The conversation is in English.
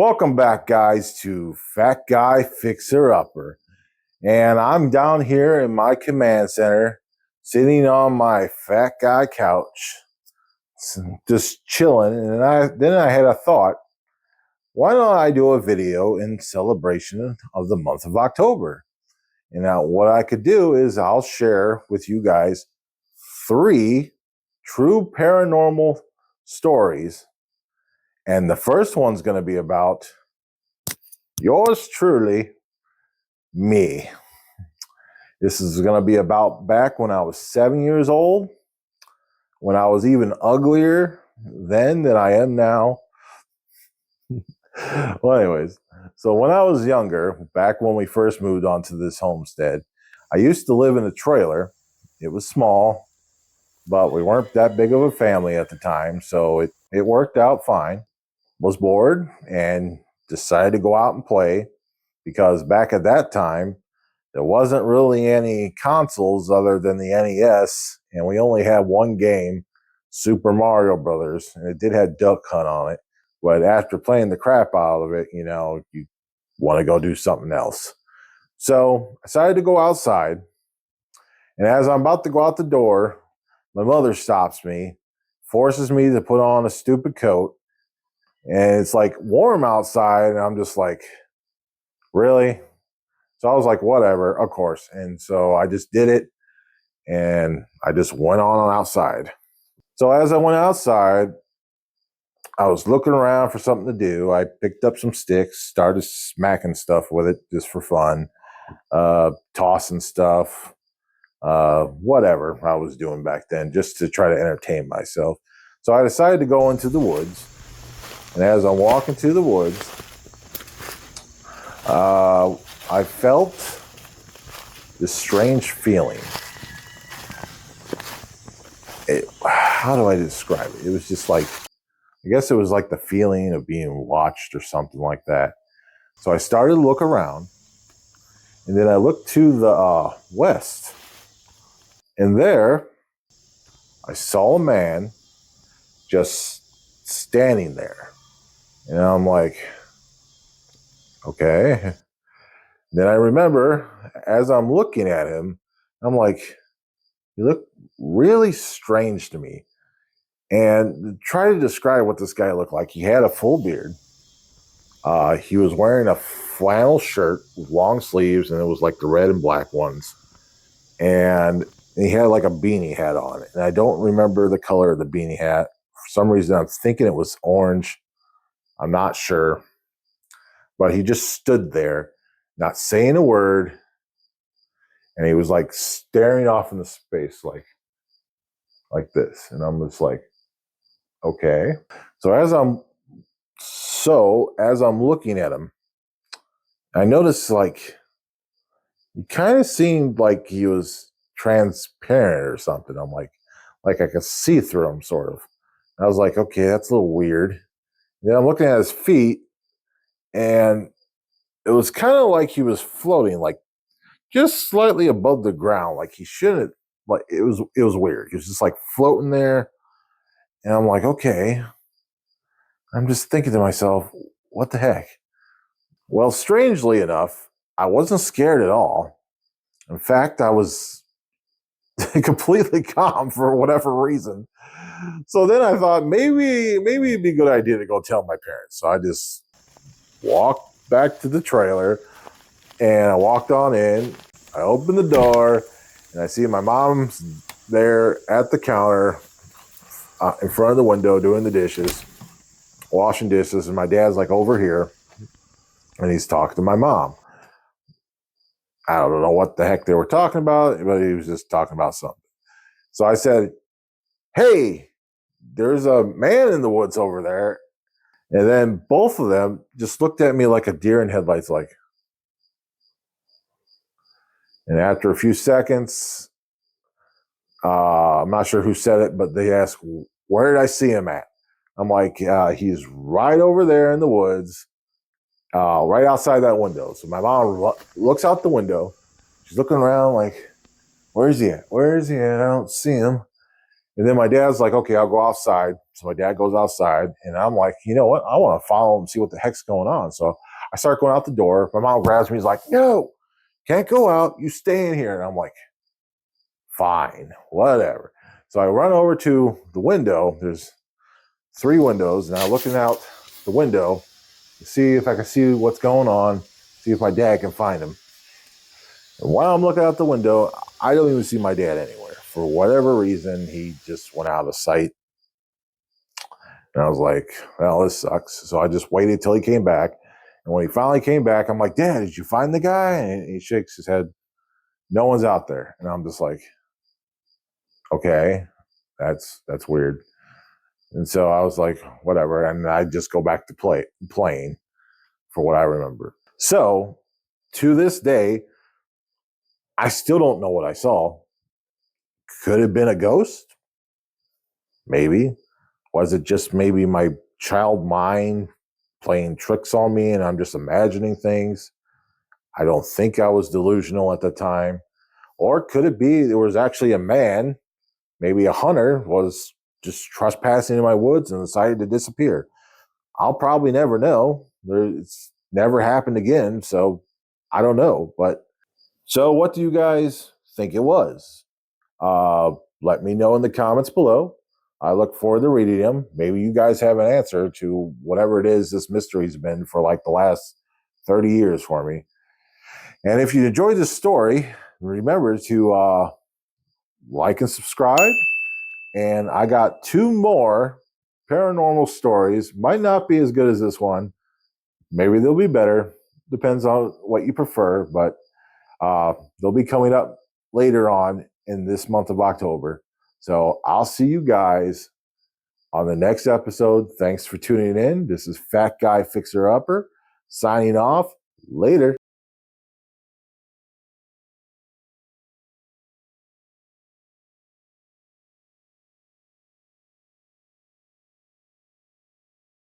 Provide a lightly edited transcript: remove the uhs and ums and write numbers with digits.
Welcome back, guys, to Fat Guy Fixer Upper. And I'm down here in my command center, sitting on my fat guy couch, just chilling. And then I had a thought, why don't I do a video in celebration of the month of October? And now what I could do is I'll share with you guys 3 true paranormal stories. And the first one's going to be about yours truly, me. This is going to be about back when I was 7 years old, when I was even uglier then than I am now. Well, anyways, so when I was younger, back when we first moved onto this homestead, I used to live in a trailer. It was small, but we weren't that big of a family at the time, so it worked out fine. Was bored and decided to go out and play, because back at that time, there wasn't really any consoles other than the NES, and we only had one game, Super Mario Brothers, and it did have Duck Hunt on it. But after playing the crap out of it, you want to go do something else. So I decided to go outside, and as I'm about to go out the door, my mother stops me, forces me to put on a stupid coat, and it's like warm outside, and I'm just like, really? So I was like, whatever, of course. And so I just did it, and I just went on outside. So as I went outside, I was looking around for something to do. I picked up some sticks, started smacking stuff with it just for fun, tossing stuff, whatever I was doing back then, just to try to entertain myself. So I decided to go into the woods. And as I'm walking through the woods, I felt this strange feeling. How do I describe it? It was just like, I guess it was like the feeling of being watched or something like that. So I started to look around, and then I looked to the west, and there I saw a man just standing there. And I'm like, okay. Then I remember, as I'm looking at him, I'm like, he looked really strange to me. And try to describe what this guy looked like. He had a full beard. He was wearing a flannel shirt with long sleeves, and it was like the red and black ones. And he had like a beanie hat on it. And I don't remember the color of the beanie hat. For some reason, I'm thinking it was orange. I'm not sure. But he just stood there, not saying a word. And he was like staring off into space like this. And I'm just like, okay. So as I'm looking at him, I noticed like he kind of seemed like he was transparent or something. I'm like I could see through him sort of. And I was like, okay, that's a little weird. And then I'm looking at his feet, and it was kind of like he was floating, like just slightly above the ground. Like he shouldn't, like it was weird. He was just like floating there. And I'm like, okay. I'm just thinking to myself, what the heck? Well, strangely enough, I wasn't scared at all. In fact, I was completely calm for whatever reason. So then I thought maybe it'd be a good idea to go tell my parents. So I just walked back to the trailer, and I walked on in. I opened the door, and I see my mom's there at the counter in front of the window doing the dishes, washing dishes, and my dad's like over here, and he's talking to my mom. I don't know what the heck they were talking about, but he was just talking about something. So I said, hey, there's a man in the woods over there. And then both of them just looked at me like a deer in headlights, like. And after a few seconds, I'm not sure who said it, but they asked, where did I see him at? I'm like, he's right over there in the woods, right outside that window. So my mom looks out the window. She's looking around like, where is he at? Where is he at? I don't see him. And then my dad's like, okay, I'll go outside. So my dad goes outside, and I'm like, you know what? I want to follow him and see what the heck's going on. So I start going out the door. My mom grabs me. He's like, no, can't go out. You stay in here. And I'm like, fine, whatever. So I run over to the window. There's 3 windows, and I'm looking out the window to see if I can see what's going on, see if my dad can find him. And while I'm looking out the window, I don't even see my dad anywhere. For whatever reason, he just went out of sight. And I was like, well, this sucks. So I just waited till he came back. And when he finally came back, I'm like, Dad, did you find the guy? And he shakes his head. No one's out there. And I'm just like, okay, that's weird. And so I was like, whatever. And I just go back to playing for what I remember. So to this day, I still don't know what I saw. Could it have been a ghost? Maybe. Was it just maybe my child mind playing tricks on me and I'm just imagining things? I don't think I was delusional at the time. Or could it be there was actually a man, maybe a hunter, was just trespassing in my woods and decided to disappear? I'll probably never know. It's never happened again, so I don't know. But so what do you guys think it was? Let me know in the comments below. I look forward to reading them. Maybe you guys have an answer to whatever it is this mystery's been for like the last 30 years for me. And if you enjoyed this story, remember to like and subscribe. And I got 2 more paranormal stories. Might not be as good as this one. Maybe they'll be better. Depends on what you prefer. But they'll be coming up later on in this month of October. So I'll see you guys on the next episode. Thanks for tuning in. This is FatGuyFixerUpper signing off. Later.